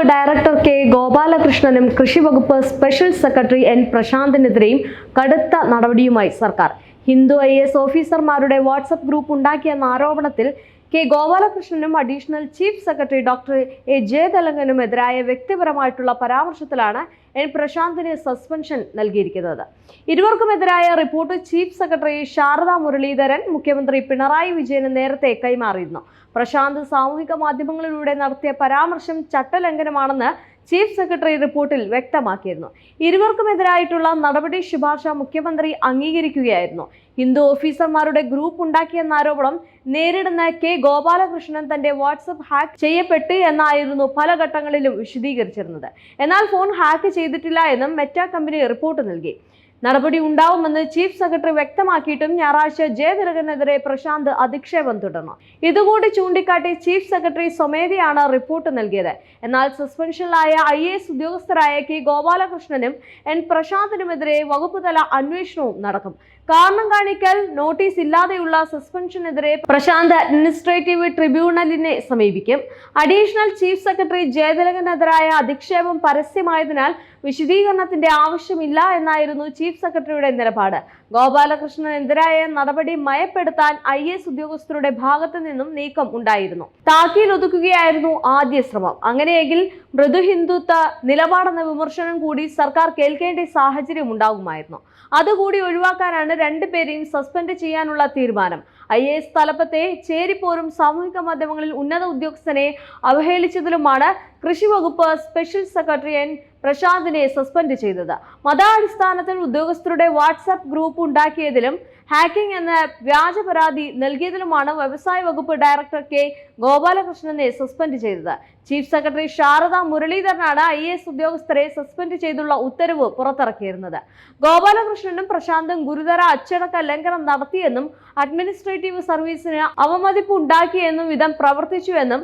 Director K ഗോപാലകൃഷ്ണനും കൃഷി വകുപ്പ് special secretary N പ്രശാന്തിനെതിരെയും കടുത്ത നടപടിയുമായി സർക്കാർ. ഹിന്ദു IAS ഓഫീസർമാരുടെ വാട്സ്ആപ്പ് ഗ്രൂപ്പ് ഉണ്ടാക്കിയെന്ന ആരോപണത്തിൽ കെ ഗോപാലകൃഷ്ണനും additional chief secretary doctor A ജയതിലകനുമെതിരായ വ്യക്തിപരമായിട്ടുള്ള പരാമർശത്തിലാണ് എൻ പ്രശാന്തിന് സസ്പെൻഷൻ നൽകിയിരിക്കുന്നത്. ഇരുവർക്കുമെതിരായ report chief secretary Sharada Muraleedharan മുഖ്യമന്ത്രി പിണറായി വിജയന് നേരത്തെ കൈമാറിയിരുന്നു. പ്രശാന്ത് സാമൂഹിക മാധ്യമങ്ങളിലൂടെ നടത്തിയ പരാമർശം ചട്ടലംഘനമാണെന്ന് ചീഫ് സെക്രട്ടറി റിപ്പോർട്ടിൽ വ്യക്തമാക്കിയിരുന്നു. ഇരുവർക്കുമെതിരായിട്ടുള്ള നടപടി ശുപാർശ മുഖ്യമന്ത്രി അംഗീകരിക്കുകയായിരുന്നു. ഹിന്ദു ഓഫീസർമാരുടെ ഗ്രൂപ്പ് ഉണ്ടാക്കിയെന്ന ആരോപണം നേരിടുന്ന കെ ഗോപാലകൃഷ്ണൻ തന്റെ വാട്സ്ആപ്പ് ഹാക്ക് ചെയ്യപ്പെട്ടു എന്നായിരുന്നു പല ഘട്ടങ്ങളിലും വിശദീകരിച്ചിരുന്നത്. എന്നാൽ ഫോൺ ഹാക്ക് ചെയ്തിട്ടില്ല എന്നും മെറ്റ കമ്പനി റിപ്പോർട്ട് നൽകി. നടപടി ഉണ്ടാവുമെന്ന് ചീഫ് സെക്രട്ടറി വ്യക്തമാക്കിയിട്ടും ഞായറാഴ്ച ജയതിലകനെതിരെ പ്രശാന്ത് അധിക്ഷേപം തുടർന്നു. ഇതുകൂടി ചൂണ്ടിക്കാട്ടി ചീഫ് സെക്രട്ടറി സ്വമേധയാണ് റിപ്പോർട്ട് നൽകിയത്. എന്നാൽ സസ്പെൻഷനിലായ IAS ഉദ്യോഗസ്ഥരായ കെ ഗോപാലകൃഷ്ണനും എൻ പ്രശാന്തിനുമെതിരെ വകുപ്പ് തല അന്വേഷണവും നടക്കും. കാരണം കാണിക്കൽ നോട്ടീസ് ഇല്ലാതെയുള്ള സസ്പെൻഷനെതിരെ പ്രശാന്ത് അഡ്മിനിസ്ട്രേറ്റീവ് ട്രിബ്യൂണലിനെ സമീപിക്കും. അഡീഷണൽ ചീഫ് സെക്രട്ടറി ജയതിലകനെതിരായ അധിക്ഷേപം പരസ്യമായതിനാൽ വിശദീകരണത്തിന്റെ ആവശ്യമില്ല എന്നായിരുന്നു ചീഫ് സെക്രട്ടറിയുടെ നിലപാട്. ഗോപാലകൃഷ്ണനെതിരായ നടപടി മയപ്പെടുത്താൻ IAS ഉദ്യോഗസ്ഥരുടെ ഭാഗത്തു നിന്നും നീക്കം ഉണ്ടായിരുന്നു. താക്കീൽ ഒതുക്കുകയായിരുന്നു ആദ്യ ശ്രമം. അങ്ങനെയെങ്കിൽ മൃദുഹിന്ദുത്വ നിലപാടെന്ന വിമർശനം കൂടി സർക്കാർ കേൾക്കേണ്ട സാഹചര്യം ഉണ്ടാകുമായിരുന്നു. അതുകൂടി ഒഴിവാക്കാനാണ് രണ്ടുപേരെയും സസ്പെൻഡ് ചെയ്യാനുള്ള തീരുമാനം. IAS തലപ്പത്തെ ചേരിപ്പോരും സാമൂഹിക മാധ്യമങ്ങളിൽ ഉന്നത ഉദ്യോഗസ്ഥനെ അവഹേളിച്ചതിലുമാണ് കൃഷി വകുപ്പ് സ്പെഷ്യൽ സെക്രട്ടറി എൻ പ്രശാന്തിനെ സസ്പെൻഡ് ചെയ്തത്. മതാടിസ്ഥാനത്തിൽ ഉദ്യോഗസ്ഥരുടെ വാട്സ്ആപ്പ് ഗ്രൂപ്പ് ഉണ്ടാക്കിയതിലും ഹാക്കിംഗ് എന്ന വ്യാജ പരാതി നൽകിയതിലുമാണ് വ്യവസായ വകുപ്പ് ഡയറക്ടർ കെ ഗോപാലകൃഷ്ണനെ സസ്പെൻഡ് ചെയ്തത്. ചീഫ് സെക്രട്ടറി ശാരദാ മുരളീധരനാണ് IAS ഉദ്യോഗസ്ഥരെ സസ്പെൻഡ് ചെയ്തുള്ള ഉത്തരവ് പുറത്തിറക്കിയിരുന്നത്. ഗോപാലകൃഷ്ണനും പ്രശാന്തും ഗുരുതര അച്ചടക്ക ലംഘനം നടത്തിയെന്നും അഡ്മിനിസ്ട്രേറ്റീവ് സർവീസിന് അവമതിപ്പ് ഉണ്ടാക്കിയെന്നും വിധം പ്രവർത്തിച്ചുവെന്നും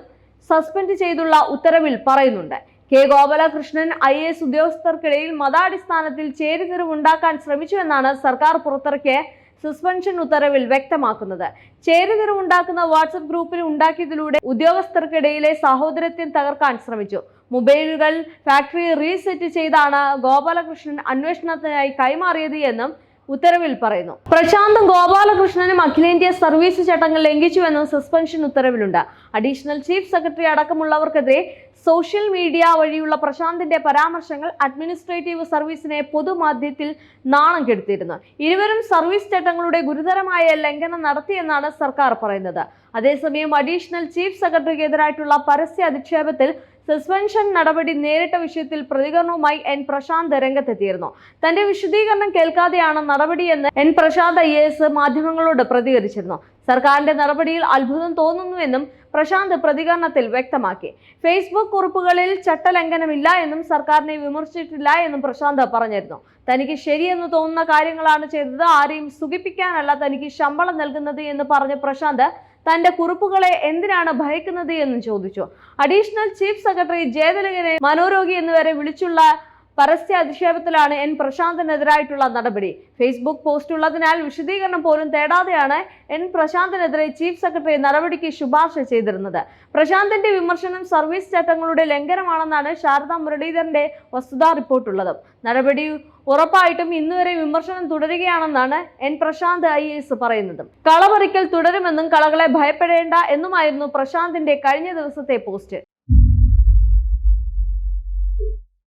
സസ്പെൻഡ് ചെയ്തുള്ള ഉത്തരവിൽ പറയുന്നുണ്ട്. കെ ഗോപാലകൃഷ്ണൻ IAS ഉദ്യോഗസ്ഥർക്കിടയിൽ മതാടിസ്ഥാനത്തിൽ ചേരിതിരിവുണ്ടാക്കാൻ ശ്രമിച്ചുവെന്നാണ് സർക്കാർ പുറത്തിറക്കിയ സസ്പെൻഷൻ ഉത്തരവിൽ വ്യക്തമാക്കുന്നത്. ചേരിതിരിവുണ്ടാക്കുന്ന വാട്സ്ആപ്പ് ഗ്രൂപ്പിൽ ഉണ്ടാക്കിയതിലൂടെ ഉദ്യോഗസ്ഥർക്കിടയിലെ സഹോദരത്വം തകർക്കാൻ ശ്രമിച്ചു. മൊബൈലുകൾ ഫാക്ടറി റീസെറ്റ് ചെയ്താണ് ഗോപാലകൃഷ്ണൻ അന്വേഷണത്തിനായി കൈമാറിയത് എന്നും ഉത്തരവിൽ പറയുന്നു. പ്രശാന്തും ഗോപാലകൃഷ്ണനും അഖിലേന്ത്യാ സർവീസ് ചട്ടങ്ങൾ ലംഘിച്ചുവെന്നും സസ്പെൻഷൻ ഉത്തരവിലുണ്ട്. അഡീഷണൽ ചീഫ് സെക്രട്ടറി അടക്കമുള്ളവർക്കെതിരെ സോഷ്യൽ മീഡിയ വഴിയുള്ള പ്രശാന്തിന്റെ പരാമർശങ്ങൾ അഡ്മിനിസ്ട്രേറ്റീവ് സർവീസിനെ പൊതുമാധ്യമത്തിൽ നാണം കെടുത്തിയിരുന്നു. ഇരുവരും സർവീസ് ചട്ടങ്ങളുടെ ഗുരുതരമായ ലംഘനം നടത്തിയെന്നാണ് സർക്കാർ പറയുന്നത്. അതേസമയം അഡീഷണൽ ചീഫ് സെക്രട്ടറിക്കെതിരായിട്ടുള്ള പരസ്യ അധിക്ഷേപത്തിൽ സസ്പെൻഷൻ നടപടി നേരിട്ട വിഷയത്തിൽ പ്രതികരണവുമായി എൻ പ്രശാന്ത് രംഗത്തെത്തിയിരുന്നു. തന്റെ വിശദീകരണം കേൾക്കാതെയാണ് നടപടിയെന്ന് എൻ പ്രശാന്ത് IAS മാധ്യമങ്ങളോട് പ്രതികരിച്ചിരുന്നു. സർക്കാരിന്റെ നടപടിയിൽ അത്ഭുതം തോന്നുന്നുവെന്നും പ്രശാന്ത് പ്രതികരണത്തിൽ വ്യക്തമാക്കി. ഫേസ്ബുക്ക് കുറിപ്പുകളിൽ ചട്ടലംഘനമില്ല എന്നും സർക്കാരിനെ വിമർശിച്ചിട്ടില്ല എന്നും പ്രശാന്ത് പറഞ്ഞിരുന്നു. തനിക്ക് ശരിയെന്ന് തോന്നുന്ന കാര്യങ്ങളാണ് ചെയ്തത്, ആരെയും സുഖിപ്പിക്കാനല്ല തനിക്ക് ശമ്പളം നൽകുന്നത് എന്ന് പറഞ്ഞ പ്രശാന്ത് തന്റെ കുറിപ്പുകളെ എന്തിനാണ് ഭയക്കുന്നത് എന്നും ചോദിച്ചു. അഡീഷണൽ ചീഫ് സെക്രട്ടറി ജയതിലകനെ മനോരോഗി എന്നിവരെ വിളിച്ചുള്ള പരസ്യ അധിക്ഷേപത്തിലാണ് എൻ പ്രശാന്തിനെതിരായിട്ടുള്ള നടപടി. ഫേസ്ബുക്ക് പോസ്റ്റ് ഉള്ളതിനാൽ വിശദീകരണം പോലും തേടാതെയാണ് എൻ പ്രശാന്തിനെതിരെ ചീഫ് സെക്രട്ടറി നടപടിക്ക് ശുപാർശ ചെയ്തിരുന്നത്. പ്രശാന്തിന്റെ വിമർശനം സർവീസ് ചട്ടങ്ങളുടെ ലംഘനമാണെന്നാണ് ശാരദാ മുരളീധരന്റെ വസ്തുതാ റിപ്പോർട്ടുള്ളത്. നടപടി ഉറപ്പായിട്ടും ഇന്നുവരെ വിമർശനം തുടരുകയാണെന്നാണ് എൻ പ്രശാന്ത് IAS പറയുന്നത്. കളപറിക്കൽ തുടരുമെന്നും കളകളെ ഭയപ്പെടേണ്ട എന്നുമായിരുന്നു പ്രശാന്തിന്റെ കഴിഞ്ഞ ദിവസത്തെ പോസ്റ്റ്.